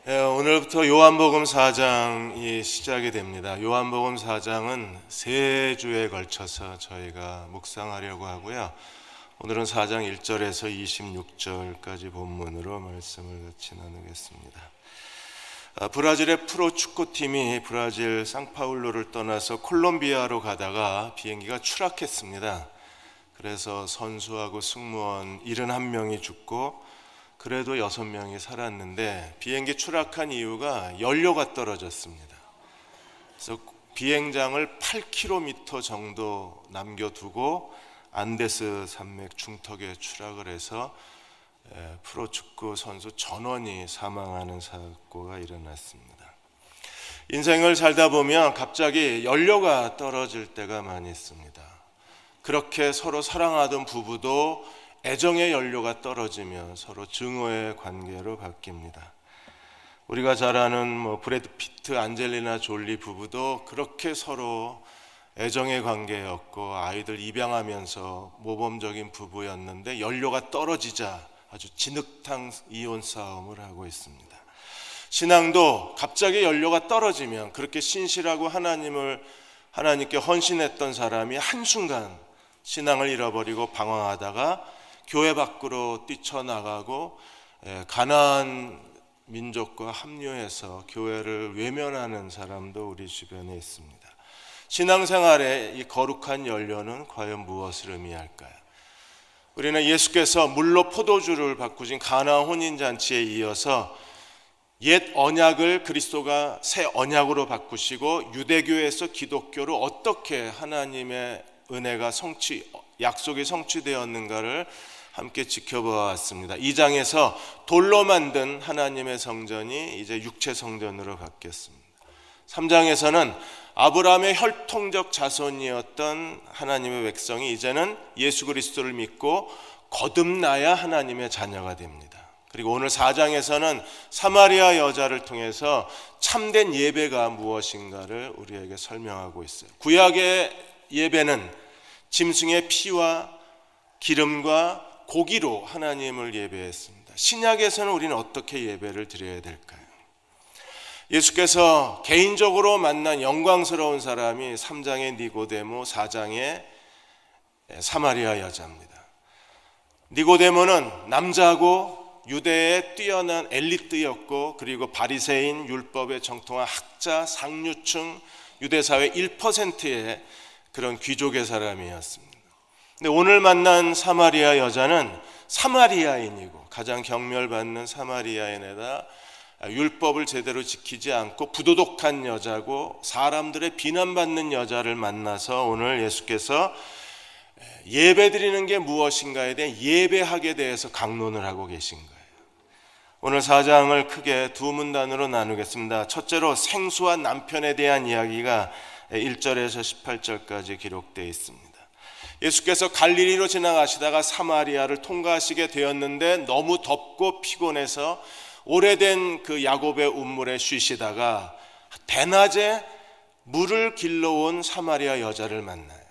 오늘부터 요한복음 4장이 시작이 됩니다. 요한복음 4장은 세 주에 걸쳐서 저희가 묵상하려고 하고요. 오늘은 4장 1절에서 26절까지 본문으로 말씀을 같이 나누겠습니다. 브라질의 프로 축구팀이 브라질 상파울루를 떠나서 콜롬비아로 가다가 비행기가 추락했습니다. 그래서 선수하고 승무원 71명이 죽고 그래도 6명이 살았는데 비행기 추락한 이유가 연료가 떨어졌습니다. 그래서 비행장을 8km 정도 남겨두고 안데스 산맥 중턱에 추락을 해서 프로축구 선수 전원이 사망하는 사고가 일어났습니다. 인생을 살다 보면 갑자기 연료가 떨어질 때가 많이 있습니다. 그렇게 서로 사랑하던 부부도 애정의 연료가 떨어지며 서로 증오의 관계로 바뀝니다. 우리가 잘 아는 브래드 피트, 안젤리나 졸리 부부도 그렇게 서로 애정의 관계였고 아이들 입양하면서 모범적인 부부였는데 연료가 떨어지자 아주 진흙탕 이혼 싸움을 하고 있습니다. 신앙도 갑자기 연료가 떨어지면 그렇게 신실하고 하나님께 헌신했던 사람이 한순간 신앙을 잃어버리고 방황하다가 교회 밖으로 뛰쳐나가고 가나안 민족과 합류해서 교회를 외면하는 사람도 우리 주변에 있습니다. 신앙생활의 이 거룩한 연료는 과연 무엇을 의미할까요? 우리는 예수께서 물로 포도주를 바꾸신 가나 혼인잔치에 이어서 옛 언약을 그리스도가 새 언약으로 바꾸시고 유대교에서 기독교로 어떻게 하나님의 은혜가 약속이 성취되었는가를 함께 지켜보았습니다. 2장에서 돌로 만든 하나님의 성전이 이제 육체 성전으로 바뀌었습니다. 3장에서는 아브라함의 혈통적 자손이었던 하나님의 백성이 이제는 예수 그리스도를 믿고 거듭나야 하나님의 자녀가 됩니다. 그리고 오늘 4장에서는 사마리아 여자를 통해서 참된 예배가 무엇인가를 우리에게 설명하고 있어요. 구약의 예배는 짐승의 피와 기름과 고기로 하나님을 예배했습니다. 신약에서는 우리는 어떻게 예배를 드려야 될까요? 예수께서 개인적으로 만난 영광스러운 사람이 3장의 니고데모, 4장의 사마리아 여자입니다. 니고데모는 남자고 유대의 뛰어난 엘리트였고 그리고 바리새인, 율법에 정통한 학자, 상류층, 유대사회 1%의 그런 귀족의 사람이었습니다. 근데 오늘 만난 사마리아 여자는 사마리아인이고 가장 경멸받는 사마리아인에다 율법을 제대로 지키지 않고 부도덕한 여자고 사람들의 비난받는 여자를 만나서 오늘 예수께서 예배드리는 게 무엇인가에 대해 예배학에 대해서 강론을 하고 계신 거예요. 오늘 4장을 크게 두 문단으로 나누겠습니다. 첫째로 생수와 남편에 대한 이야기가 1절에서 18절까지 기록되어 있습니다. 예수께서 갈릴리로 지나가시다가 사마리아를 통과하시게 되었는데 너무 덥고 피곤해서 오래된 그 야곱의 운물에 쉬시다가 대낮에 물을 길러온 사마리아 여자를 만나요.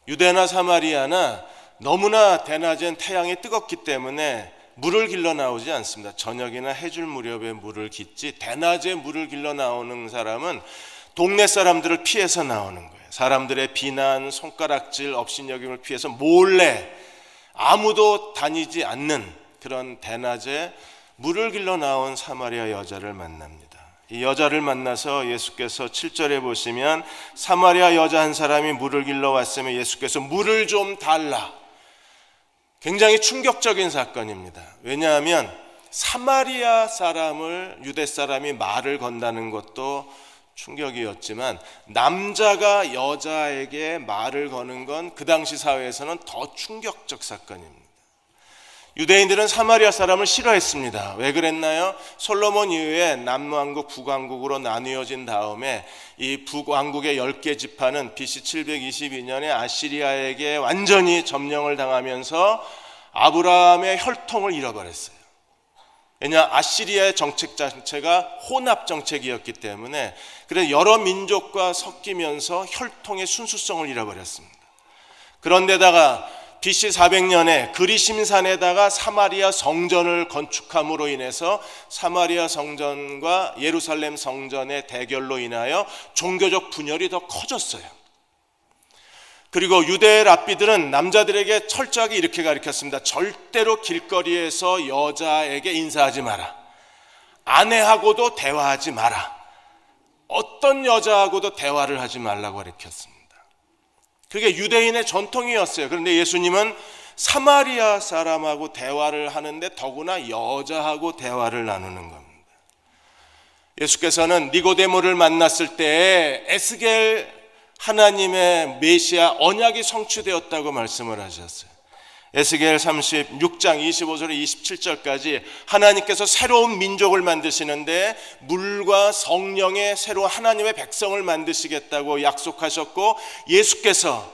유대나 사마리아나 너무나 대낮엔 태양이 뜨겁기 때문에 물을 길러 나오지 않습니다. 저녁이나 해줄 무렵에 물을 깃지 대낮에 물을 길러 나오는 사람은 동네 사람들을 피해서 나오는 거예요. 사람들의 비난, 손가락질, 업신여김을 피해서 몰래 아무도 다니지 않는 그런 대낮에 물을 길러 나온 사마리아 여자를 만납니다. 이 여자를 만나서 예수께서 7절에 보시면 사마리아 여자 한 사람이 물을 길러 왔으면 예수께서 물을 좀 달라. 굉장히 충격적인 사건입니다. 왜냐하면 사마리아 사람을 유대 사람이 말을 건다는 것도 충격이었지만 남자가 여자에게 말을 거는 건 그 당시 사회에서는 더 충격적 사건입니다. 유대인들은 사마리아 사람을 싫어했습니다. 왜 그랬나요? 솔로몬 이후에 남왕국, 북왕국으로 나뉘어진 다음에 이 북왕국의 10개 지파는 BC 722년에 아시리아에게 완전히 점령을 당하면서 아브라함의 혈통을 잃어버렸어요. 왜냐, 아시리아의 정책 자체가 혼합 정책이었기 때문에 그래서 여러 민족과 섞이면서 혈통의 순수성을 잃어버렸습니다. 그런데다가 BC 400년에 그리심산에다가 사마리아 성전을 건축함으로 인해서 사마리아 성전과 예루살렘 성전의 대결로 인하여 종교적 분열이 더 커졌어요. 그리고 유대 랍비들은 남자들에게 철저하게 이렇게 가르쳤습니다. 절대로 길거리에서 여자에게 인사하지 마라. 아내하고도 대화하지 마라. 어떤 여자하고도 대화를 하지 말라고 가르쳤습니다. 그게 유대인의 전통이었어요. 그런데 예수님은 사마리아 사람하고 대화를 하는데 더구나 여자하고 대화를 나누는 겁니다. 예수께서는 니고데모를 만났을 때 에스겔 하나님의 메시아 언약이 성취되었다고 말씀을 하셨어요. 에스겔 36장 25절에 27절까지 하나님께서 새로운 민족을 만드시는데 물과 성령의 새로운 하나님의 백성을 만드시겠다고 약속하셨고, 예수께서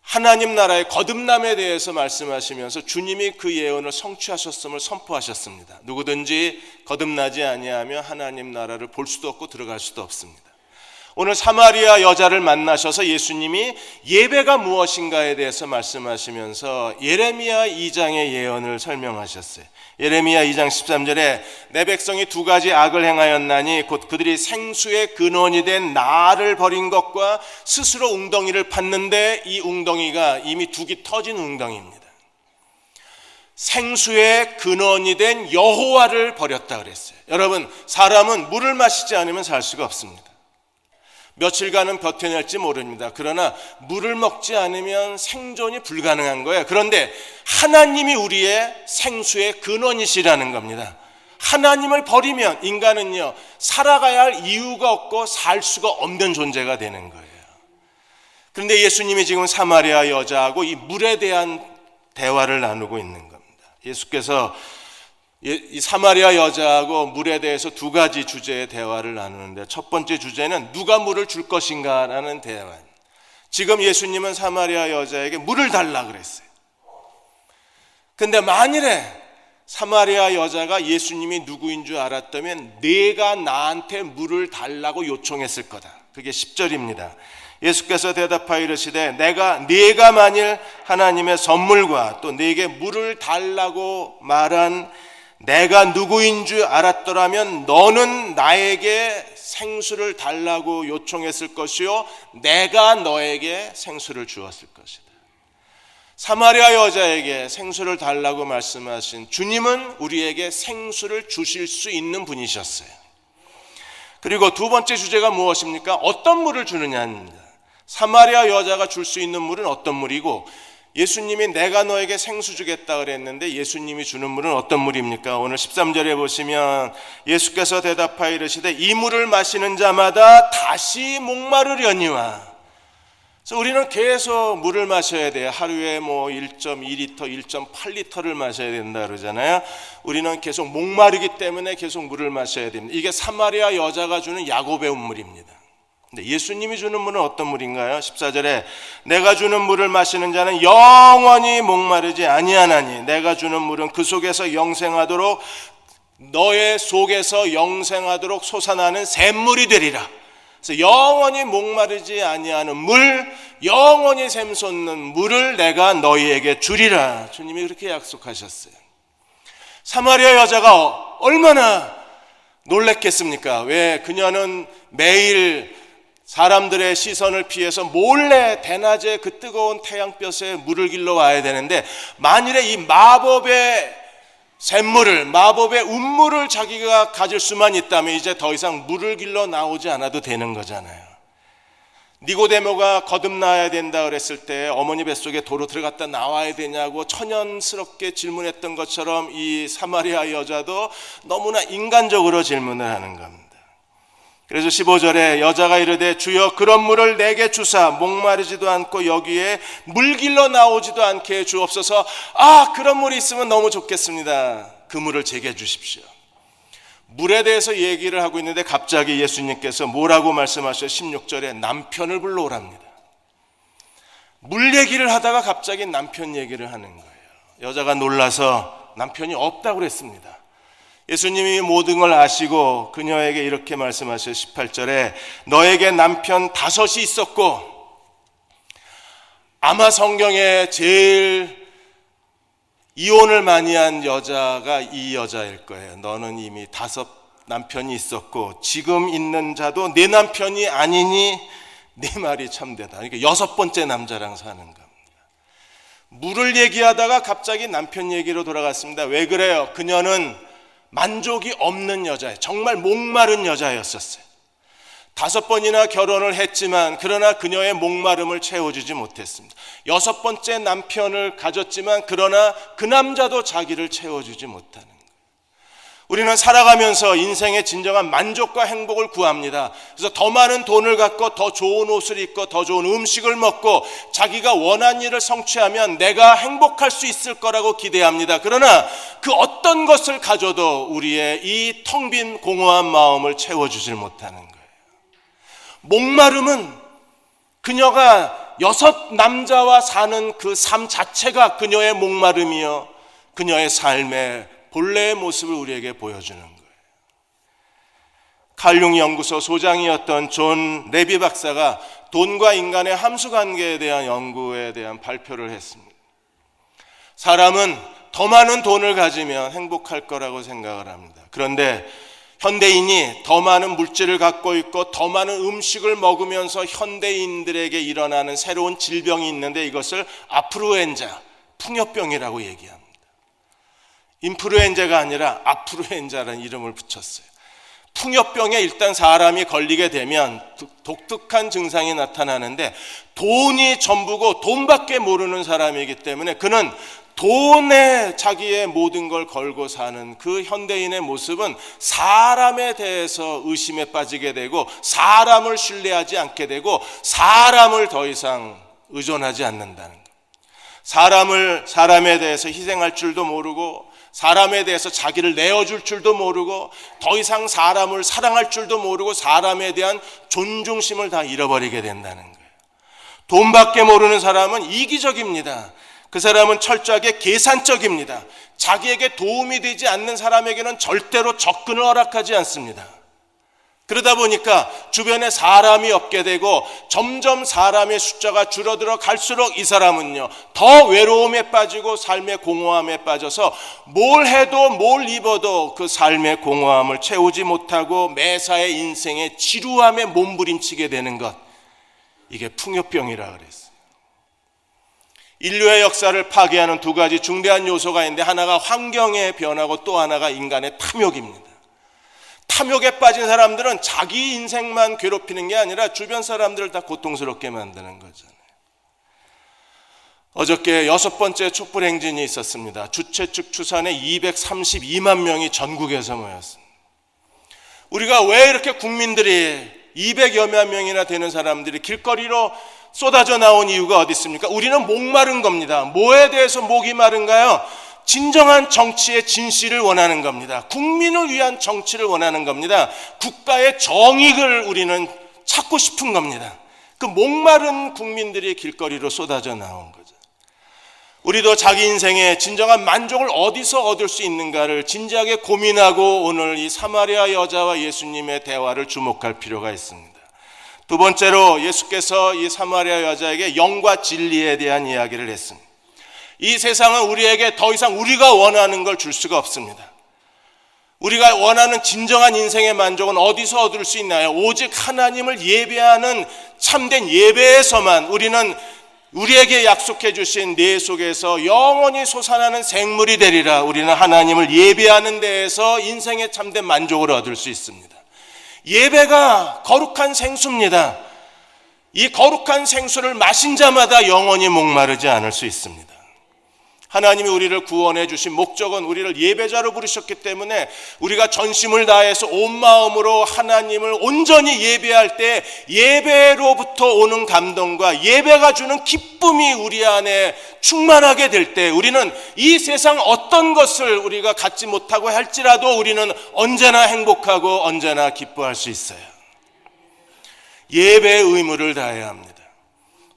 하나님 나라의 거듭남에 대해서 말씀하시면서 주님이 그 예언을 성취하셨음을 선포하셨습니다. 누구든지 거듭나지 아니하면 하나님 나라를 볼 수도 없고 들어갈 수도 없습니다. 오늘 사마리아 여자를 만나셔서 예수님이 예배가 무엇인가에 대해서 말씀하시면서 예레미야 2장의 예언을 설명하셨어요. 예레미야 2장 13절에 내 백성이 두 가지 악을 행하였나니 곧 그들이 생수의 근원이 된 나를 버린 것과 스스로 웅덩이를 팠는데 이 웅덩이가 이미 둑이 터진 웅덩이입니다. 생수의 근원이 된 여호와를 버렸다 그랬어요. 여러분, 사람은 물을 마시지 않으면 살 수가 없습니다. 며칠간은 버텨낼지 모릅니다. 그러나 물을 먹지 않으면 생존이 불가능한 거예요. 그런데 하나님이 우리의 생수의 근원이시라는 겁니다. 하나님을 버리면 인간은요, 살아가야 할 이유가 없고 살 수가 없는 존재가 되는 거예요. 그런데 예수님이 지금 사마리아 여자하고 이 물에 대한 대화를 나누고 있는 겁니다. 예수께서 이 사마리아 여자하고 물에 대해서 두 가지 주제의 대화를 나누는데, 첫 번째 주제는 누가 물을 줄 것인가 라는 대화. 지금 예수님은 사마리아 여자에게 물을 달라 그랬어요. 근데 만일에 사마리아 여자가 예수님이 누구인 줄 알았다면 네가 나한테 물을 달라고 요청했을 거다. 그게 10절입니다. 예수께서 대답하여 이르시되 네가 만일 하나님의 선물과 또 네게 물을 달라고 말한 내가 누구인 줄 알았더라면 너는 나에게 생수를 달라고 요청했을 것이요 내가 너에게 생수를 주었을 것이다. 사마리아 여자에게 생수를 달라고 말씀하신 주님은 우리에게 생수를 주실 수 있는 분이셨어요. 그리고 두 번째 주제가 무엇입니까? 어떤 물을 주느냐입니다. 사마리아 여자가 줄 수 있는 물은 어떤 물이고, 예수님이 내가 너에게 생수 주겠다 그랬는데 예수님이 주는 물은 어떤 물입니까? 오늘 13절에 보시면 예수께서 대답하여 이르시되 이 물을 마시는 자마다 다시 목마르려니와. 그래서 우리는 계속 물을 마셔야 돼요. 하루에 1.2리터, 1.8리터를 마셔야 된다 그러잖아요. 우리는 계속 목마르기 때문에 계속 물을 마셔야 됩니다. 이게 사마리아 여자가 주는 야고베 물입니다. 근데 예수님이 주는 물은 어떤 물인가요? 14절에 내가 주는 물을 마시는 자는 영원히 목마르지 아니하나니 내가 주는 물은 그 속에서 영생하도록 너의 속에서 영생하도록 솟아나는 샘물이 되리라. 그래서 영원히 목마르지 아니하는 물, 영원히 샘솟는 물을 내가 너희에게 주리라. 주님이 그렇게 약속하셨어요. 사마리아 여자가 얼마나 놀랬겠습니까? 왜? 그녀는 매일 사람들의 시선을 피해서 몰래 대낮에 그 뜨거운 태양볕에 물을 길러 와야 되는데, 만일에 이 마법의 샘물을, 마법의 운물을 자기가 가질 수만 있다면 이제 더 이상 물을 길러 나오지 않아도 되는 거잖아요. 니고데모가 거듭나야 된다 그랬을 때 어머니 뱃속에 도로 들어갔다 나와야 되냐고 천연스럽게 질문했던 것처럼 이 사마리아 여자도 너무나 인간적으로 질문을 하는 겁니다. 그래서 15절에 여자가 이르되 주여 그런 물을 내게 주사 목마르지도 않고 여기에 물 길러 나오지도 않게 주옵소서. 그런 물이 있으면 너무 좋겠습니다. 그 물을 제게 주십시오. 물에 대해서 얘기를 하고 있는데 갑자기 예수님께서 뭐라고 말씀하셔요? 16절에 남편을 불러오랍니다. 물 얘기를 하다가 갑자기 남편 얘기를 하는 거예요. 여자가 놀라서 남편이 없다고 그랬습니다. 예수님이 모든 걸 아시고 그녀에게 이렇게 말씀하셔요. 18절에 너에게 남편 5이 있었고 아마 성경에 제일 이혼을 많이 한 여자가 이 여자일 거예요. 너는 이미 5 남편이 있었고 지금 있는 자도 내 남편이 아니니 네 말이 참되다. 그러니까 6번째 남자랑 사는 겁니다. 물을 얘기하다가 갑자기 남편 얘기로 돌아갔습니다. 왜 그래요? 그녀는 만족이 없는 여자예요. 정말 목마른 여자였었어요. 5번이나 결혼을 했지만 그러나 그녀의 목마름을 채워주지 못했습니다. 6번째 남편을 가졌지만 그러나 그 남자도 자기를 채워주지 못하는 거예요. 우리는 살아가면서 인생의 진정한 만족과 행복을 구합니다. 그래서 더 많은 돈을 갖고 더 좋은 옷을 입고 더 좋은 음식을 먹고 자기가 원하는 일을 성취하면 내가 행복할 수 있을 거라고 기대합니다. 그러나 그 어떤 것을 가져도 우리의 이 텅 빈 공허한 마음을 채워주질 못하는 거예요. 목마름은 그녀가 6 남자와 사는 그 삶 자체가 그녀의 목마름이요 그녀의 삶의 본래의 모습을 우리에게 보여주는 거예요. 칼융 연구소 소장이었던 존 레비 박사가 돈과 인간의 함수관계에 대한 연구에 대한 발표를 했습니다. 사람은 더 많은 돈을 가지면 행복할 거라고 생각을 합니다. 그런데 현대인이 더 많은 물질을 갖고 있고 더 많은 음식을 먹으면서 현대인들에게 일어나는 새로운 질병이 있는데 이것을 아프루엔자, 풍요병이라고 얘기합니다. 인플루엔자가 아니라 아프루엔자라는 이름을 붙였어요. 풍요병에 일단 사람이 걸리게 되면 독특한 증상이 나타나는데 돈이 전부고 돈밖에 모르는 사람이기 때문에 그는 돈에 자기의 모든 걸 걸고 사는 그 현대인의 모습은 사람에 대해서 의심에 빠지게 되고 사람을 신뢰하지 않게 되고 사람을 더 이상 의존하지 않는다는 거예요. 사람에 대해서 희생할 줄도 모르고 사람에 대해서 자기를 내어줄 줄도 모르고 더 이상 사람을 사랑할 줄도 모르고 사람에 대한 존중심을 다 잃어버리게 된다는 거예요. 돈밖에 모르는 사람은 이기적입니다. 그 사람은 철저하게 계산적입니다. 자기에게 도움이 되지 않는 사람에게는 절대로 접근을 허락하지 않습니다. 그러다 보니까 주변에 사람이 없게 되고 점점 사람의 숫자가 줄어들어 갈수록 이 사람은요 더 외로움에 빠지고 삶의 공허함에 빠져서 뭘 해도 뭘 입어도 그 삶의 공허함을 채우지 못하고 매사의 인생의 지루함에 몸부림치게 되는 것, 이게 풍요병이라 그랬어요. 인류의 역사를 파괴하는 2가지 중대한 요소가 있는데 하나가 환경의 변화고 또 하나가 인간의 탐욕입니다. 탐욕에 빠진 사람들은 자기 인생만 괴롭히는 게 아니라 주변 사람들을 다 고통스럽게 만드는 거잖아요. 어저께 6번째 촛불 행진이 있었습니다. 주최 측 추산에 232만 명이 전국에서 모였습니다. 우리가 왜 이렇게 국민들이 200여만 명이나 되는 사람들이 길거리로 쏟아져 나온 이유가 어디 있습니까? 우리는 목마른 겁니다. 뭐에 대해서 목이 마른가요? 진정한 정치의 진실을 원하는 겁니다. 국민을 위한 정치를 원하는 겁니다. 국가의 정익을 우리는 찾고 싶은 겁니다. 그 목마른 국민들이 길거리로 쏟아져 나온 거죠. 우리도 자기 인생의 진정한 만족을 어디서 얻을 수 있는가를 진지하게 고민하고 오늘 이 사마리아 여자와 예수님의 대화를 주목할 필요가 있습니다. 2번째로 예수께서 이 사마리아 여자에게 영과 진리에 대한 이야기를 했습니다. 이 세상은 우리에게 더 이상 우리가 원하는 걸 줄 수가 없습니다. 우리가 원하는 진정한 인생의 만족은 어디서 얻을 수 있나요? 오직 하나님을 예배하는 참된 예배에서만 우리는 우리에게 약속해 주신 내 속에서 영원히 솟아나는 생물이 되리라. 우리는 하나님을 예배하는 데에서 인생의 참된 만족을 얻을 수 있습니다. 예배가 거룩한 생수입니다. 이 거룩한 생수를 마신 자마다 영원히 목마르지 않을 수 있습니다. 하나님이 우리를 구원해 주신 목적은 우리를 예배자로 부르셨기 때문에 우리가 전심을 다해서 온 마음으로 하나님을 온전히 예배할 때 예배로부터 오는 감동과 예배가 주는 기쁨이 우리 안에 충만하게 될 때 우리는 이 세상 어떤 것을 우리가 갖지 못하고 할지라도 우리는 언제나 행복하고 언제나 기뻐할 수 있어요. 예배의 의무를 다해야 합니다.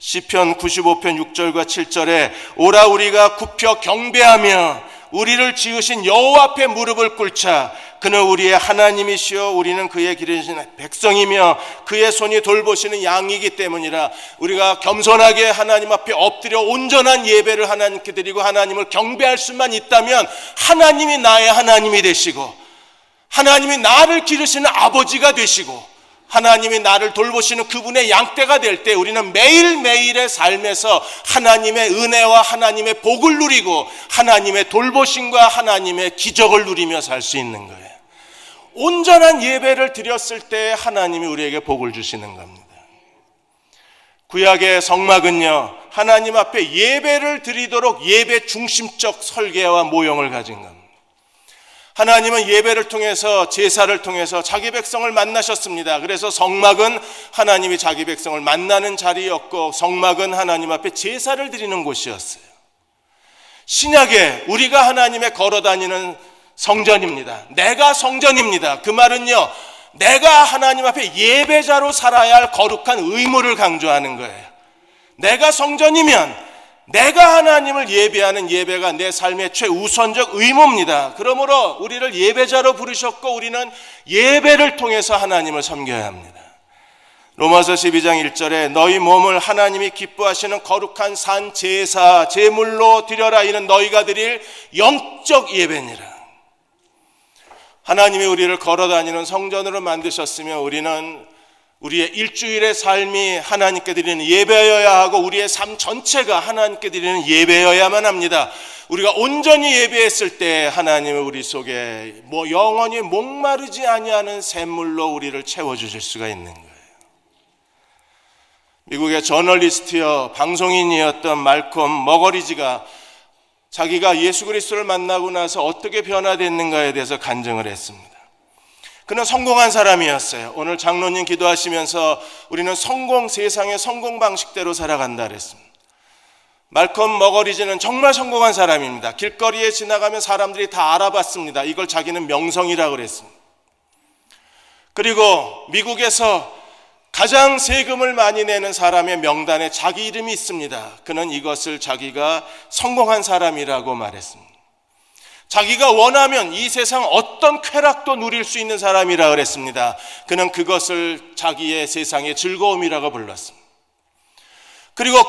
시편 95편 6절과 7절에 오라 우리가 굽혀 경배하며 우리를 지으신 여호와 앞에 무릎을 꿇자 그는 우리의 하나님이시요 우리는 그의 기르신 백성이며 그의 손이 돌보시는 양이기 때문이라. 우리가 겸손하게 하나님 앞에 엎드려 온전한 예배를 하나님께 드리고 하나님을 경배할 수만 있다면 하나님이 나의 하나님이 되시고 하나님이 나를 기르시는 아버지가 되시고 하나님이 나를 돌보시는 그분의 양떼가 될 때 우리는 매일매일의 삶에서 하나님의 은혜와 하나님의 복을 누리고 하나님의 돌보심과 하나님의 기적을 누리며 살 수 있는 거예요. 온전한 예배를 드렸을 때 하나님이 우리에게 복을 주시는 겁니다. 구약의 성막은요, 하나님 앞에 예배를 드리도록 예배 중심적 설계와 모형을 가진 겁니다. 하나님은 예배를 통해서 제사를 통해서 자기 백성을 만나셨습니다. 그래서 성막은 하나님이 자기 백성을 만나는 자리였고 성막은 하나님 앞에 제사를 드리는 곳이었어요. 신약에 우리가 하나님의 걸어다니는 성전입니다. 내가 성전입니다. 그 말은요, 내가 하나님 앞에 예배자로 살아야 할 거룩한 의무를 강조하는 거예요. 내가 성전이면 내가 하나님을 예배하는 예배가 내 삶의 최우선적 의무입니다. 그러므로 우리를 예배자로 부르셨고 우리는 예배를 통해서 하나님을 섬겨야 합니다. 로마서 12장 1절에 너희 몸을 하나님이 기뻐하시는 거룩한 산 제사 제물로 드려라. 이는 너희가 드릴 영적 예배니라. 하나님이 우리를 걸어다니는 성전으로 만드셨으며 우리는 우리의 일주일의 삶이 하나님께 드리는 예배여야 하고 우리의 삶 전체가 하나님께 드리는 예배여야만 합니다. 우리가 온전히 예배했을 때 하나님은 우리 속에 영원히 목마르지 아니하는 샘물로 우리를 채워주실 수가 있는 거예요. 미국의 저널리스트여 방송인이었던 말콤 머거리지가 자기가 예수 그리스도를 만나고 나서 어떻게 변화됐는가에 대해서 간증을 했습니다. 그는 성공한 사람이었어요. 오늘 장로님 기도하시면서 우리는 세상의 성공 방식대로 살아간다 그랬습니다. 말콤 머거리즈는 정말 성공한 사람입니다. 길거리에 지나가면 사람들이 다 알아봤습니다. 이걸 자기는 명성이라고 그랬습니다. 그리고 미국에서 가장 세금을 많이 내는 사람의 명단에 자기 이름이 있습니다. 그는 이것을 자기가 성공한 사람이라고 말했습니다. 자기가 원하면 이 세상 어떤 쾌락도 누릴 수 있는 사람이라 그랬습니다. 그는 그것을 자기의 세상의 즐거움이라고 불렀습니다. 그리고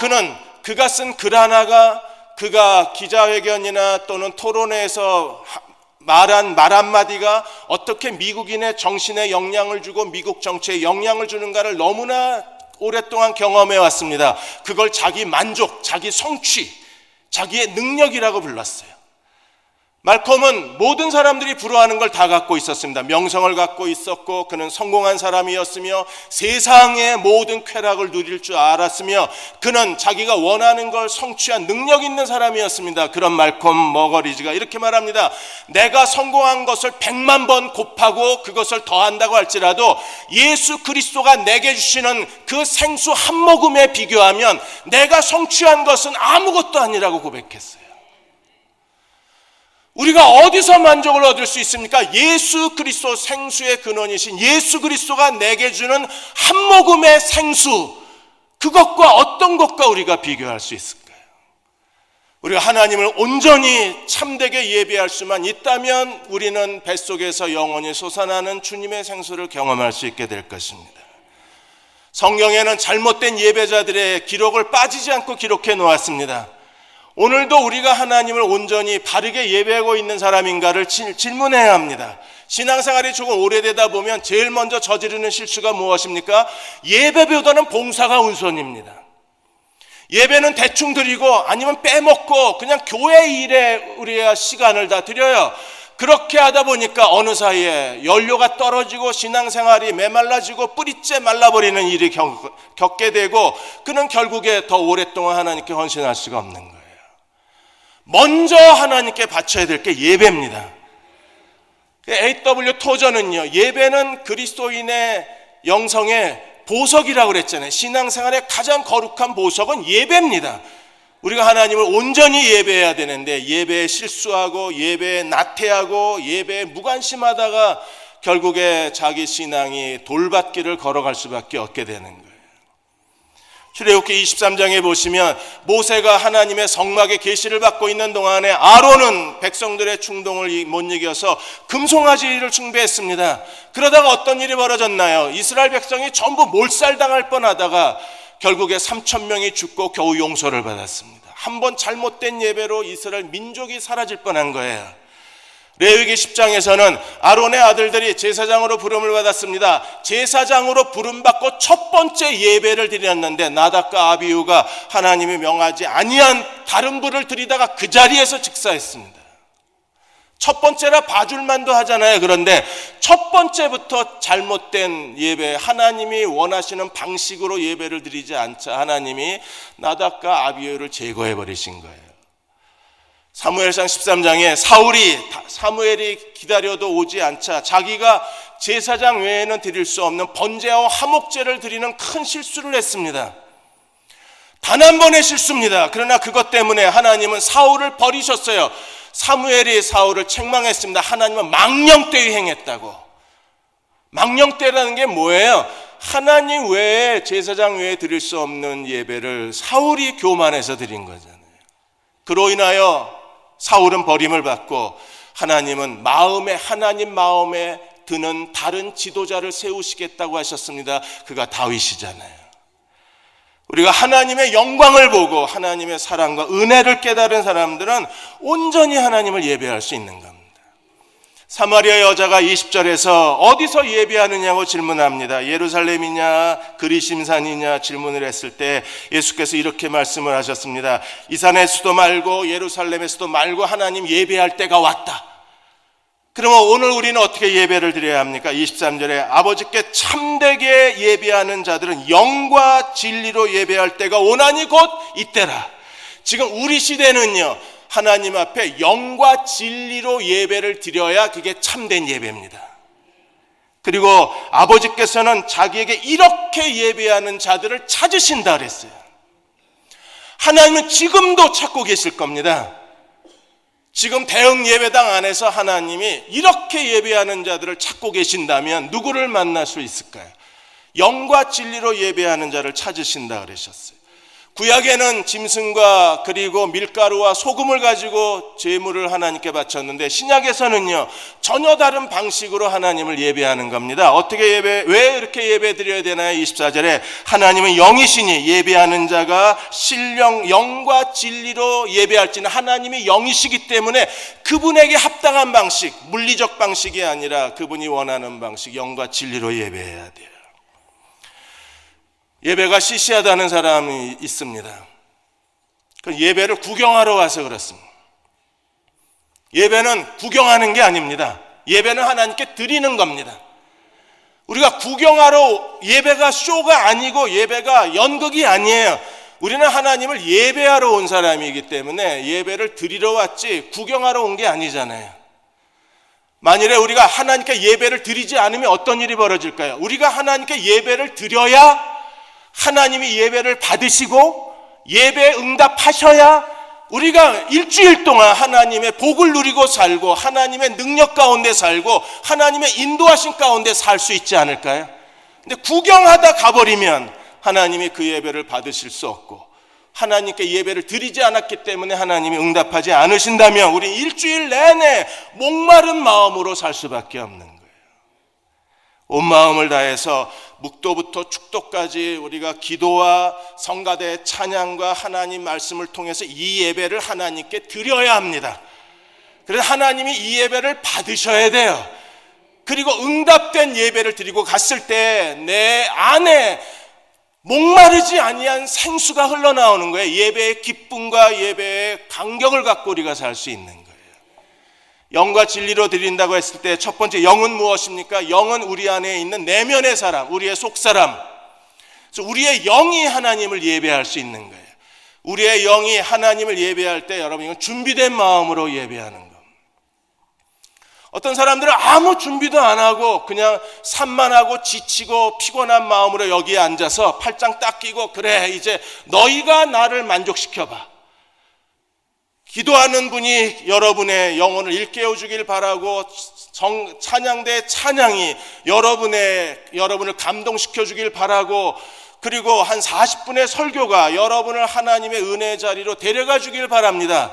그가 쓴 글 하나가 그가 기자회견이나 또는 토론회에서 말한 말 한마디가 어떻게 미국인의 정신에 영향을 주고 미국 정치에 영향을 주는가를 너무나 오랫동안 경험해 왔습니다. 그걸 자기 만족, 자기 성취, 자기의 능력이라고 불렀어요. 말콤은 모든 사람들이 부러워하는 걸 다 갖고 있었습니다. 명성을 갖고 있었고 그는 성공한 사람이었으며 세상의 모든 쾌락을 누릴 줄 알았으며 그는 자기가 원하는 걸 성취한 능력 있는 사람이었습니다. 그런 말콤 머거리즈가 이렇게 말합니다. 내가 성공한 것을 100만 번 곱하고 그것을 더한다고 할지라도 예수 그리스도가 내게 주시는 그 생수 한 모금에 비교하면 내가 성취한 것은 아무것도 아니라고 고백했어요. 우리가 어디서 만족을 얻을 수 있습니까? 예수 그리스도 생수의 근원이신 예수 그리스도가 내게 주는 한 모금의 생수, 그것과 어떤 것과 우리가 비교할 수 있을까요? 우리가 하나님을 온전히 참되게 예배할 수만 있다면 우리는 뱃속에서 영원히 솟아나는 주님의 생수를 경험할 수 있게 될 것입니다. 성경에는 잘못된 예배자들의 기록을 빠지지 않고 기록해 놓았습니다. 오늘도 우리가 하나님을 온전히 바르게 예배하고 있는 사람인가를 질문해야 합니다. 신앙생활이 조금 오래되다 보면 제일 먼저 저지르는 실수가 무엇입니까? 예배보다는 봉사가 우선입니다. 예배는 대충 드리고 아니면 빼먹고 그냥 교회 일에 우리의 시간을 다 드려요. 그렇게 하다 보니까 어느 사이에 연료가 떨어지고 신앙생활이 메말라지고 뿌리째 말라버리는 일이 겪게 되고 그는 결국에 더 오랫동안 하나님께 헌신할 수가 없는 거예요. 먼저 하나님께 바쳐야 될 게 예배입니다. A.W. 토저는요, 예배는 그리스도인의 영성의 보석이라고 그랬잖아요. 신앙생활의 가장 거룩한 보석은 예배입니다. 우리가 하나님을 온전히 예배해야 되는데 예배에 실수하고 예배에 나태하고 예배에 무관심하다가 결국에 자기 신앙이 돌밭길을 걸어갈 수밖에 없게 되는 거예요. 출애굽기 23장에 보시면 모세가 하나님의 성막의 계시를 받고 있는 동안에 아론은 백성들의 충동을 못 이겨서 금송아지를 숭배했습니다. 그러다가 어떤 일이 벌어졌나요? 이스라엘 백성이 전부 몰살당할 뻔하다가 결국에 3,000명이 죽고 겨우 용서를 받았습니다. 한번 잘못된 예배로 이스라엘 민족이 사라질 뻔한 거예요. 레위기 10장에서는 아론의 아들들이 제사장으로 부름을 받았습니다. 제사장으로 부름받고 첫 번째 예배를 드렸는데 나답과 아비후가 하나님이 명하지 아니한 다른 불을 드리다가 그 자리에서 즉사했습니다. 첫 번째라 봐줄만도 하잖아요. 그런데 첫 번째부터 잘못된 예배, 하나님이 원하시는 방식으로 예배를 드리지 않자 하나님이 나답과 아비후를 제거해 버리신 거예요. 사무엘상 13장에 사무엘이 기다려도 오지 않자 자기가 제사장 외에는 드릴 수 없는 번제와 화목제를 드리는 큰 실수를 했습니다. 단 한 번의 실수입니다. 그러나 그것 때문에 하나님은 사울을 버리셨어요. 사무엘이 사울을 책망했습니다. 하나님은 망령되이 행했다고. 망령되라는 게 뭐예요? 하나님 외에, 제사장 외에 드릴 수 없는 예배를 사울이 교만해서 드린 거잖아요. 그로 인하여 사울은 버림을 받고 하나님은 하나님 마음에 드는 다른 지도자를 세우시겠다고 하셨습니다. 그가 다윗이잖아요. 우리가 하나님의 영광을 보고 하나님의 사랑과 은혜를 깨달은 사람들은 온전히 하나님을 예배할 수 있는 겁니다. 사마리아 여자가 20절에서 어디서 예배하느냐고 질문합니다. 예루살렘이냐 그리심산이냐 질문을 했을 때 예수께서 이렇게 말씀을 하셨습니다. 이 산에서도 말고 예루살렘에서도 말고 하나님 예배할 때가 왔다. 그러면 오늘 우리는 어떻게 예배를 드려야 합니까? 23절에 아버지께 참되게 예배하는 자들은 영과 진리로 예배할 때가 오나니 곧 이때라. 지금 우리 시대는요, 하나님 앞에 영과 진리로 예배를 드려야 그게 참된 예배입니다. 그리고 아버지께서는 자기에게 이렇게 예배하는 자들을 찾으신다 그랬어요. 하나님은 지금도 찾고 계실 겁니다. 지금 대흥 예배당 안에서 하나님이 이렇게 예배하는 자들을 찾고 계신다면 누구를 만날 수 있을까요? 영과 진리로 예배하는 자를 찾으신다 그러셨어요. 구약에는 짐승과 그리고 밀가루와 소금을 가지고 제물을 하나님께 바쳤는데 신약에서는요, 전혀 다른 방식으로 하나님을 예배하는 겁니다. 왜 이렇게 예배 드려야 되나요? 24절에 하나님은 영이시니 예배하는 자가 영과 진리로 예배할지는 하나님이 영이시기 때문에 그분에게 합당한 방식, 물리적 방식이 아니라 그분이 원하는 방식, 영과 진리로 예배해야 돼요. 예배가 시시하다는 사람이 있습니다. 그 예배를 구경하러 와서 그렇습니다. 예배는 구경하는 게 아닙니다. 예배는 하나님께 드리는 겁니다. 우리가 구경하러, 예배가 쇼가 아니고 예배가 연극이 아니에요. 우리는 하나님을 예배하러 온 사람이기 때문에 예배를 드리러 왔지 구경하러 온 게 아니잖아요. 만일에 우리가 하나님께 예배를 드리지 않으면 어떤 일이 벌어질까요? 우리가 하나님께 예배를 드려야 하나님이 예배를 받으시고 예배에 응답하셔야 우리가 일주일 동안 하나님의 복을 누리고 살고 하나님의 능력 가운데 살고 하나님의 인도하신 가운데 살 수 있지 않을까요? 근데 구경하다 가버리면 하나님이 그 예배를 받으실 수 없고 하나님께 예배를 드리지 않았기 때문에 하나님이 응답하지 않으신다면 우리 일주일 내내 목마른 마음으로 살 수밖에 없는 거예요. 온 마음을 다해서 묵도부터 축도까지 우리가 기도와 성가대 찬양과 하나님 말씀을 통해서 이 예배를 하나님께 드려야 합니다. 그래서 하나님이 이 예배를 받으셔야 돼요. 그리고 응답된 예배를 드리고 갔을 때 내 안에 목마르지 아니한 생수가 흘러나오는 거예요. 예배의 기쁨과 예배의 감격을 갖고 우리가 살 수 있는 거예요. 영과 진리로 드린다고 했을 때 첫 번째 영은 무엇입니까? 영은 우리 안에 있는 내면의 사람, 우리의 속사람. 그래서 우리의 영이 하나님을 예배할 수 있는 거예요. 우리의 영이 하나님을 예배할 때 여러분 이건 준비된 마음으로 예배하는 겁니다. 어떤 사람들은 아무 준비도 안 하고 그냥 산만하고 지치고 피곤한 마음으로 여기에 앉아서 팔짱 딱 끼고 그래 이제 너희가 나를 만족시켜봐. 기도하는 분이 여러분의 영혼을 일깨워 주길 바라고 찬양대 찬양이 여러분을 감동시켜 주길 바라고 그리고 한 40분의 설교가 여러분을 하나님의 은혜의 자리로 데려가 주길 바랍니다.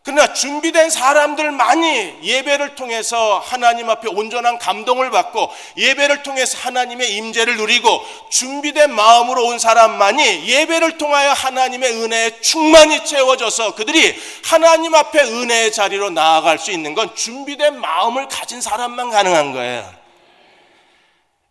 그러나 준비된 사람들만이 예배를 통해서 하나님 앞에 온전한 감동을 받고 예배를 통해서 하나님의 임재를 누리고 준비된 마음으로 온 사람만이 예배를 통하여 하나님의 은혜에 충만히 채워져서 그들이 하나님 앞에 은혜의 자리로 나아갈 수 있는 건 준비된 마음을 가진 사람만 가능한 거예요.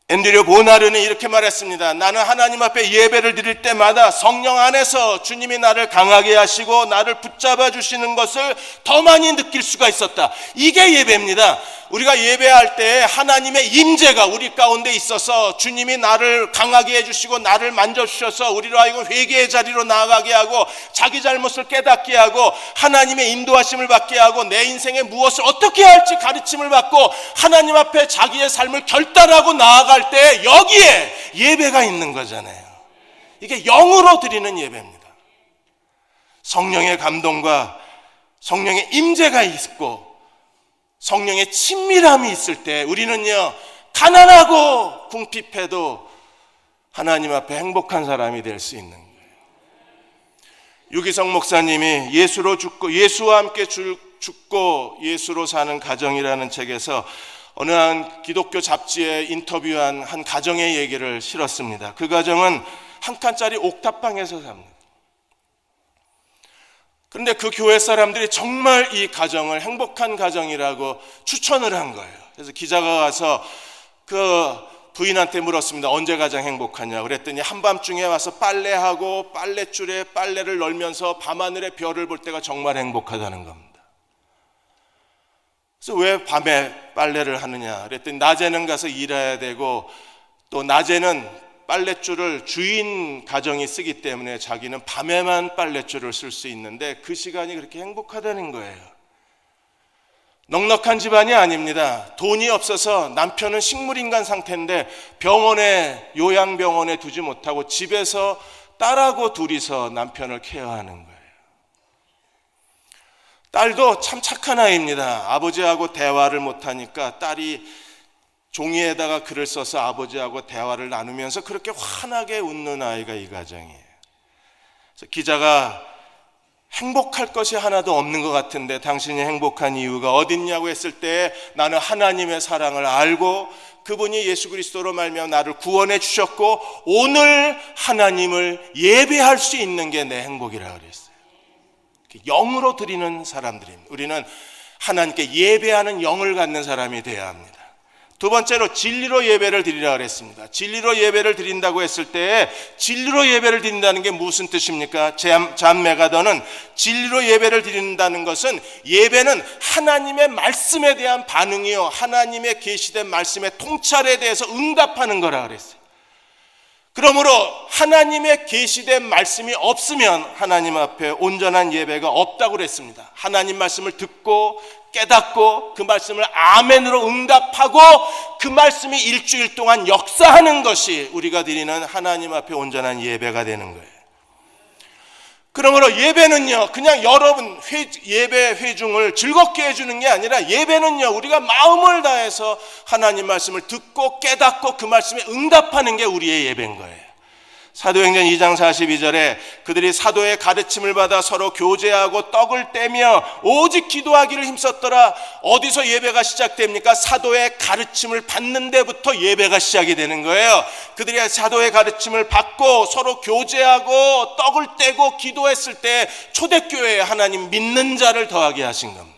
앤드류 보나르는 이렇게 말했습니다. 나는 하나님 앞에 예배를 드릴 때마다 성령 안에서 주님이 나를 강하게 하시고 나를 붙잡아 주시는 것을 더 많이 느낄 수가 있었다. 이게 예배입니다. 우리가 예배할 때 하나님의 임재가 우리 가운데 있어서 주님이 나를 강하게 해주시고 나를 만져주셔서 우리로 하여금 회개의 자리로 나아가게 하고 자기 잘못을 깨닫게 하고 하나님의 인도하심을 받게 하고 내 인생에 무엇을 어떻게 할지 가르침을 받고 하나님 앞에 자기의 삶을 결단하고 나아갈 때 여기에 예배가 있는 거잖아요. 이게 영으로 드리는 예배입니다. 성령의 감동과 성령의 임재가 있고 성령의 친밀함이 있을 때 우리는요, 가난하고 궁핍해도 하나님 앞에 행복한 사람이 될 수 있는 거예요. 유기성 목사님이 예수로 죽고 예수와 함께 죽고 예수로 사는 가정이라는 책에서 어느 한 기독교 잡지에 인터뷰한 한 가정의 얘기를 실었습니다. 그 가정은 한 칸짜리 옥탑방에서 삽니다. 그런데 그 교회 사람들이 정말 이 가정을 행복한 가정이라고 추천을 한 거예요. 그래서 기자가 가서 그 부인한테 물었습니다. 언제 가장 행복하냐 그랬더니 한밤중에 와서 빨래하고 빨랫줄에 빨래를 널면서 밤하늘의 별을 볼 때가 정말 행복하다는 겁니다. 그래서 왜 밤에 빨래를 하느냐 그랬더니 낮에는 가서 일해야 되고 또 낮에는 빨랫줄을 주인 가정이 쓰기 때문에 자기는 밤에만 빨랫줄을 쓸 수 있는데 그 시간이 그렇게 행복하다는 거예요. 넉넉한 집안이 아닙니다. 돈이 없어서 남편은 식물인간 상태인데 요양병원에 두지 못하고 집에서 딸하고 둘이서 남편을 케어하는 거예요. 딸도 참 착한 아이입니다. 아버지하고 대화를 못하니까 딸이 종이에다가 글을 써서 아버지하고 대화를 나누면서 그렇게 환하게 웃는 아이가 이 가정이에요. 그래서 기자가 행복할 것이 하나도 없는 것 같은데 당신이 행복한 이유가 어딨냐고 했을 때 나는 하나님의 사랑을 알고 그분이 예수 그리스도로 말미암아 나를 구원해 주셨고 오늘 하나님을 예배할 수 있는 게 내 행복이라고 그랬어요. 영으로 드리는 사람들입니다. 우리는 하나님께 예배하는 영을 갖는 사람이 되어야 합니다. 두 번째로 진리로 예배를 드리라 그랬습니다. 진리로 예배를 드린다고 했을 때 진리로 예배를 드린다는 게 무슨 뜻입니까? 잠 메가더는 진리로 예배를 드린다는 것은 예배는 하나님의 말씀에 대한 반응이요 하나님의 계시된 말씀의 통찰에 대해서 응답하는 거라 그랬어요. 그러므로 하나님의 계시된 말씀이 없으면 하나님 앞에 온전한 예배가 없다고 그랬습니다. 하나님 말씀을 듣고 깨닫고 그 말씀을 아멘으로 응답하고 그 말씀이 일주일 동안 역사하는 것이 우리가 드리는 하나님 앞에 온전한 예배가 되는 거예요. 그러므로 예배는요 그냥 여러분 예배 회중을 즐겁게 해주는 게 아니라 예배는요 우리가 마음을 다해서 하나님 말씀을 듣고 깨닫고 그 말씀에 응답하는 게 우리의 예배인 거예요. 사도행전 2장 42절에 그들이 사도의 가르침을 받아 서로 교제하고 떡을 떼며 오직 기도하기를 힘썼더라. 어디서 예배가 시작됩니까? 사도의 가르침을 받는 데부터 예배가 시작이 되는 거예요. 그들이 사도의 가르침을 받고 서로 교제하고 떡을 떼고 기도했을 때 초대교회에 하나님 믿는 자를 더하게 하신 겁니다.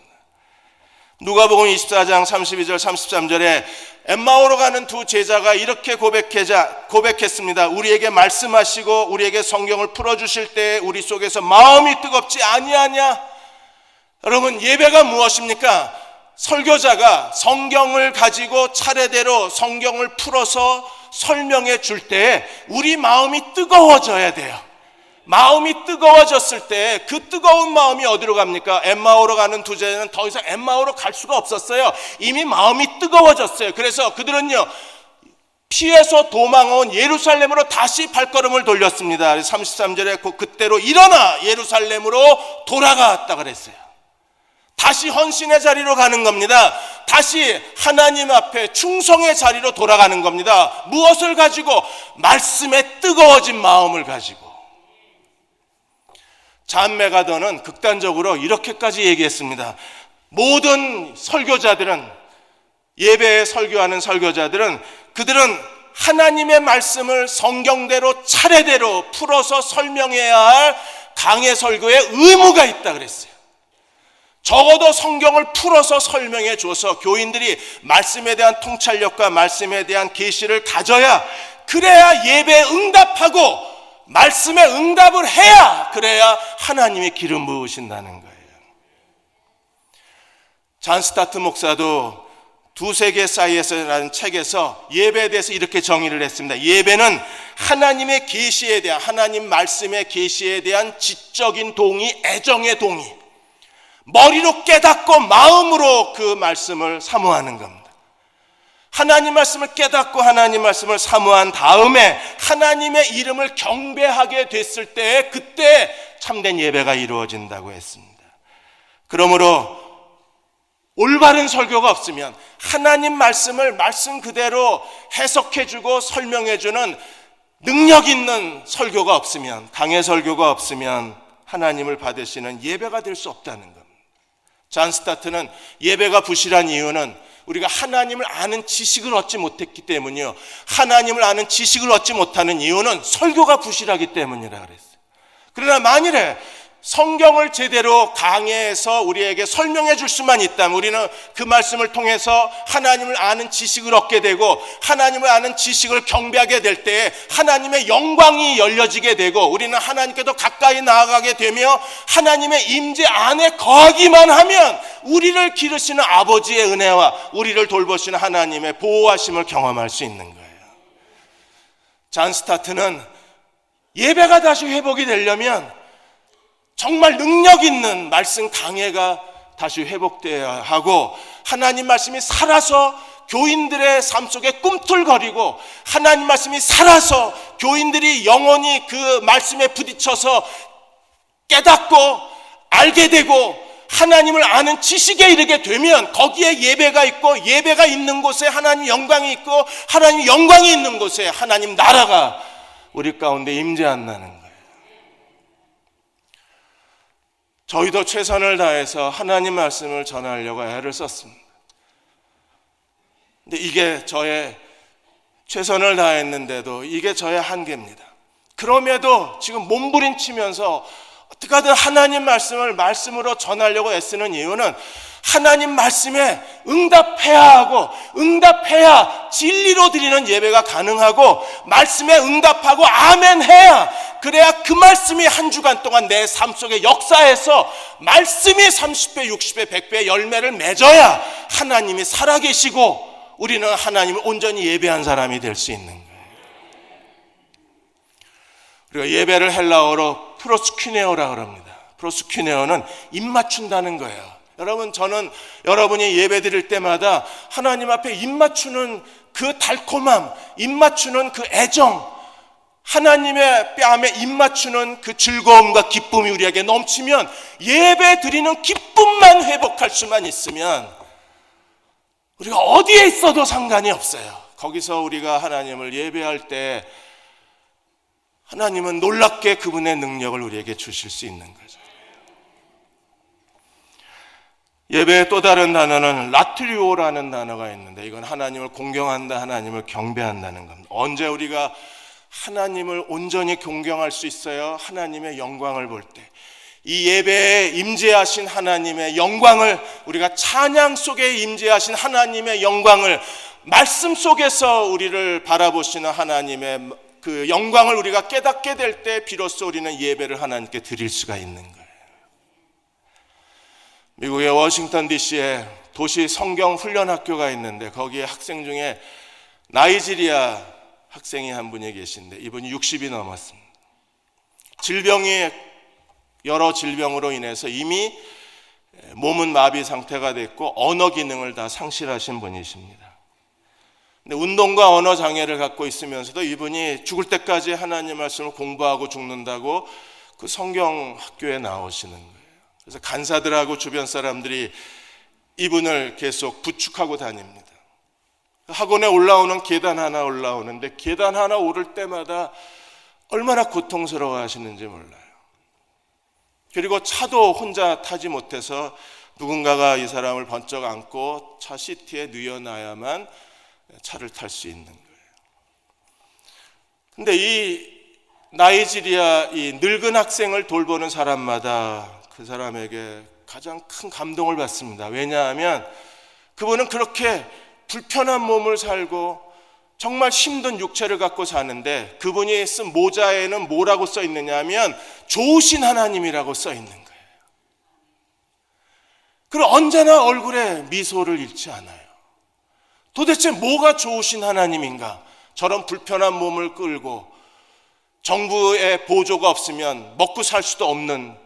누가복음 24장 32절 33절에 엠마오로 가는 두 제자가 이렇게 고백했습니다. 우리에게 말씀하시고 우리에게 성경을 풀어주실 때 우리 속에서 마음이 뜨겁지 아니하냐? 여러분 예배가 무엇입니까? 설교자가 성경을 가지고 차례대로 성경을 풀어서 설명해 줄 때 우리 마음이 뜨거워져야 돼요. 마음이 뜨거워졌을 때 그 뜨거운 마음이 어디로 갑니까? 엠마오로 가는 두 제자는 더 이상 엠마오로 갈 수가 없었어요. 이미 마음이 뜨거워졌어요. 그래서 그들은요 피해서 도망온 예루살렘으로 다시 발걸음을 돌렸습니다. 33절에 그때로 일어나 예루살렘으로 돌아갔다 그랬어요. 다시 헌신의 자리로 가는 겁니다. 다시 하나님 앞에 충성의 자리로 돌아가는 겁니다. 무엇을 가지고? 말씀에 뜨거워진 마음을 가지고. 잔 메가더는 극단적으로 이렇게까지 얘기했습니다. 모든 설교자들은, 예배에 설교하는 설교자들은, 그들은 하나님의 말씀을 성경대로 차례대로 풀어서 설명해야 할 강해 설교에 의무가 있다 그랬어요. 적어도 성경을 풀어서 설명해 줘서 교인들이 말씀에 대한 통찰력과 말씀에 대한 계시를 가져야, 그래야 예배에 응답하고 말씀에 응답을 해야, 그래야 하나님의 기름 부으신다는 거예요. 잔 스타트 목사도 두세 개 사이에서라는 책에서 예배에 대해서 이렇게 정의를 했습니다. 예배는 하나님의 계시에 대한, 하나님 말씀의 계시에 대한 지적인 동의, 애정의 동의, 머리로 깨닫고 마음으로 그 말씀을 사모하는 겁니다. 하나님 말씀을 깨닫고 하나님 말씀을 사모한 다음에 하나님의 이름을 경배하게 됐을 때, 그때 참된 예배가 이루어진다고 했습니다. 그러므로 올바른 설교가 없으면, 하나님 말씀을 말씀 그대로 해석해주고 설명해주는 능력 있는 설교가 없으면, 강해 설교가 없으면 하나님을 받으시는 예배가 될 수 없다는 겁니다. 잔 스타트는 예배가 부실한 이유는 우리가 하나님을 아는 지식을 얻지 못했기 때문이요, 하나님을 아는 지식을 얻지 못하는 이유는 설교가 부실하기 때문이라 그랬어요. 그러나 만일에 성경을 제대로 강해해서 우리에게 설명해 줄 수만 있다면, 우리는 그 말씀을 통해서 하나님을 아는 지식을 얻게 되고, 하나님을 아는 지식을 경배하게 될 때에 하나님의 영광이 열려지게 되고, 우리는 하나님께 더 가까이 나아가게 되며, 하나님의 임재 안에 거하기만 하면 우리를 기르시는 아버지의 은혜와 우리를 돌보시는 하나님의 보호하심을 경험할 수 있는 거예요. 잔 스타트는 예배가 다시 회복이 되려면 정말 능력 있는 말씀 강해가 다시 회복되어야 하고, 하나님 말씀이 살아서 교인들의 삶 속에 꿈틀거리고, 하나님 말씀이 살아서 교인들이 영원히 그 말씀에 부딪혀서 깨닫고 알게 되고 하나님을 아는 지식에 이르게 되면, 거기에 예배가 있고, 예배가 있는 곳에 하나님 영광이 있고, 하나님 영광이 있는 곳에 하나님 나라가 우리 가운데 임재한다는 거예요. 저희도 최선을 다해서 하나님 말씀을 전하려고 애를 썼습니다. 근데 이게 저의 최선을 다했는데도 이게 저의 한계입니다. 그럼에도 지금 몸부림치면서 어떻게든 하나님 말씀을 말씀으로 전하려고 애쓰는 이유는, 하나님 말씀에 응답해야 하고, 응답해야 진리로 드리는 예배가 가능하고, 말씀에 응답하고 아멘 해야, 그래야 그 말씀이 한 주간 동안 내 삶 속에 역사해서 말씀이 30배, 60배, 100배의 열매를 맺어야 하나님이 살아계시고 우리는 하나님을 온전히 예배한 사람이 될 수 있는 거예요. 그리고 예배를 헬라어로 프로스큐네오라고 합니다. 프로스큐네오는 입 맞춘다는 거예요. 여러분, 저는 여러분이 예배 드릴 때마다 하나님 앞에 입 맞추는 그 달콤함, 입 맞추는 그 애정, 하나님의 뺨에 입 맞추는 그 즐거움과 기쁨이 우리에게 넘치면, 예배 드리는 기쁨만 회복할 수만 있으면 우리가 어디에 있어도 상관이 없어요. 거기서 우리가 하나님을 예배할 때 하나님은 놀랍게 그분의 능력을 우리에게 주실 수 있는 거죠. 예배의 또 다른 단어는 라트리오라는 단어가 있는데, 이건 하나님을 공경한다, 하나님을 경배한다는 겁니다. 언제 우리가 하나님을 온전히 공경할 수 있어요? 하나님의 영광을 볼 때. 이 예배에 임재하신 하나님의 영광을, 우리가 찬양 속에 임재하신 하나님의 영광을, 말씀 속에서 우리를 바라보시는 하나님의 그 영광을 우리가 깨닫게 될 때 비로소 우리는 예배를 하나님께 드릴 수가 있는 거예요. 미국의 워싱턴 DC에 도시 성경 훈련학교가 있는데, 거기에 학생 중에 나이지리아 학생이 한 분이 계신데, 이분이 60이 넘었습니다. 질병이 여러 질병으로 인해서 이미 몸은 마비 상태가 됐고 언어 기능을 다 상실하신 분이십니다. 근데 운동과 언어 장애를 갖고 있으면서도 이분이 죽을 때까지 하나님 말씀을 공부하고 죽는다고 그 성경 학교에 나오시는 거예요. 그래서 간사들하고 주변 사람들이 이분을 계속 부축하고 다닙니다. 학원에 올라오는 계단 하나 올라오는데 계단 하나 오를 때마다 얼마나 고통스러워 하시는지 몰라요. 그리고 차도 혼자 타지 못해서 누군가가 이 사람을 번쩍 안고 차 시트에 누워놔야만 차를 탈 수 있는 거예요. 근데 이 나이지리아 이 늙은 학생을 돌보는 사람마다 그 사람에게 가장 큰 감동을 받습니다. 왜냐하면 그분은 그렇게 불편한 몸을 살고 정말 힘든 육체를 갖고 사는데 그분이 쓴 모자에는 뭐라고 써 있느냐 하면 좋으신 하나님이라고 써 있는 거예요. 그리고 언제나 얼굴에 미소를 잃지 않아요. 도대체 뭐가 좋으신 하나님인가? 저런 불편한 몸을 끌고 정부의 보조가 없으면 먹고 살 수도 없는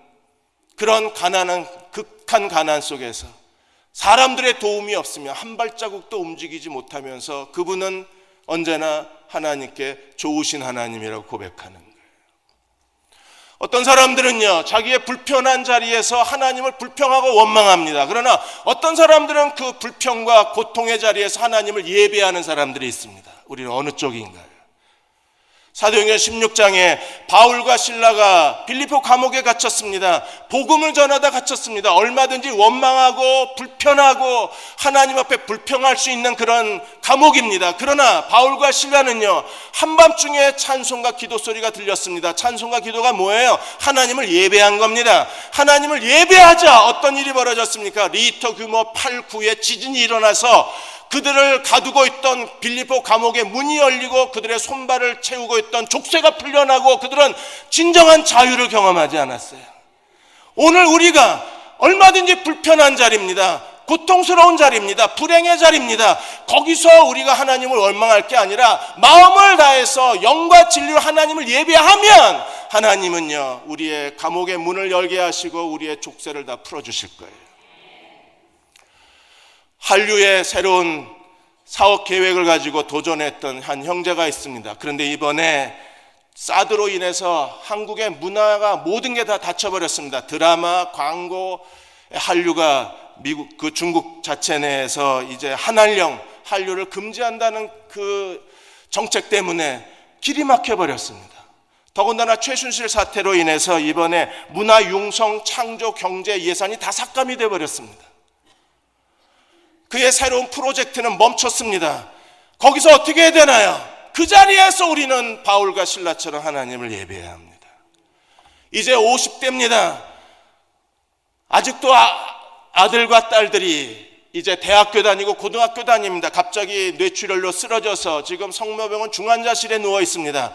그런 가난한 극한 가난 속에서 사람들의 도움이 없으면 한 발자국도 움직이지 못하면서 그분은 언제나 하나님께 좋으신 하나님이라고 고백하는 거예요. 어떤 사람들은요, 자기의 불편한 자리에서 하나님을 불평하고 원망합니다. 그러나 어떤 사람들은 그 불평과 고통의 자리에서 하나님을 예배하는 사람들이 있습니다. 우리는 어느 쪽인가요? 사도행전 16장에 바울과 실라가 빌립보 감옥에 갇혔습니다. 복음을 전하다 갇혔습니다. 얼마든지 원망하고 불편하고 하나님 앞에 불평할 수 있는 그런 감옥입니다. 그러나 바울과 실라는요, 한밤중에 찬송과 기도 소리가 들렸습니다. 찬송과 기도가 뭐예요? 하나님을 예배한 겁니다. 하나님을 예배하자 어떤 일이 벌어졌습니까? 리히터 규모 8, 9의 지진이 일어나서 그들을 가두고 있던 빌립보 감옥의 문이 열리고 그들의 손발을 채우고 있던 족쇄가 풀려나고 그들은 진정한 자유를 경험하지 않았어요. 오늘 우리가 얼마든지 불편한 자리입니다. 고통스러운 자리입니다. 불행의 자리입니다. 거기서 우리가 하나님을 원망할 게 아니라 마음을 다해서 영과 진리로 하나님을 예배하면 하나님은요, 우리의 감옥의 문을 열게 하시고 우리의 족쇄를 다 풀어주실 거예요. 한류의 새로운 사업 계획을 가지고 도전했던 한 형제가 있습니다. 그런데 이번에 사드로 인해서 한국의 문화가 모든 게 다 닫혀버렸습니다. 드라마, 광고, 한류가 미국 그 중국 자체 내에서 이제 한류를 금지한다는 그 정책 때문에 길이 막혀버렸습니다. 더군다나 최순실 사태로 인해서 이번에 문화융성 창조 경제 예산이 다 삭감이 되어버렸습니다. 그의 새로운 프로젝트는 멈췄습니다. 거기서 어떻게 해야 되나요? 그 자리에서 우리는 바울과 실라처럼 하나님을 예배해야 합니다. 이제 50대입니다. 아직도 아들과 딸들이 이제 대학교 다니고 고등학교 다닙니다. 갑자기 뇌출혈로 쓰러져서 지금 성모병원 중환자실에 누워 있습니다.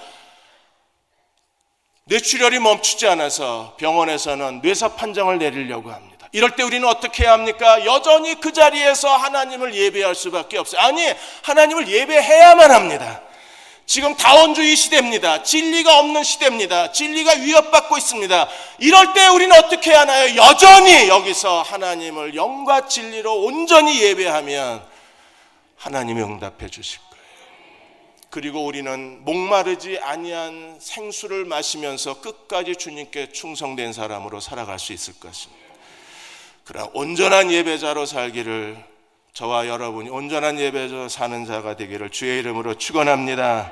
뇌출혈이 멈추지 않아서 병원에서는 뇌사 판정을 내리려고 합니다. 이럴 때 우리는 어떻게 해야 합니까? 여전히 그 자리에서 하나님을 예배할 수밖에 없어요. 아니, 하나님을 예배해야만 합니다. 지금 다원주의 시대입니다. 진리가 없는 시대입니다. 진리가 위협받고 있습니다. 이럴 때 우리는 어떻게 해야 하나요? 여전히 여기서 하나님을 영과 진리로 온전히 예배하면 하나님이 응답해 주실 거예요. 그리고 우리는 목마르지 아니한 생수를 마시면서 끝까지 주님께 충성된 사람으로 살아갈 수 있을 것입니다. 그러나 온전한 예배자로 살기를, 저와 여러분이 온전한 예배자 사는 자가 되기를 주의 이름으로 축원합니다.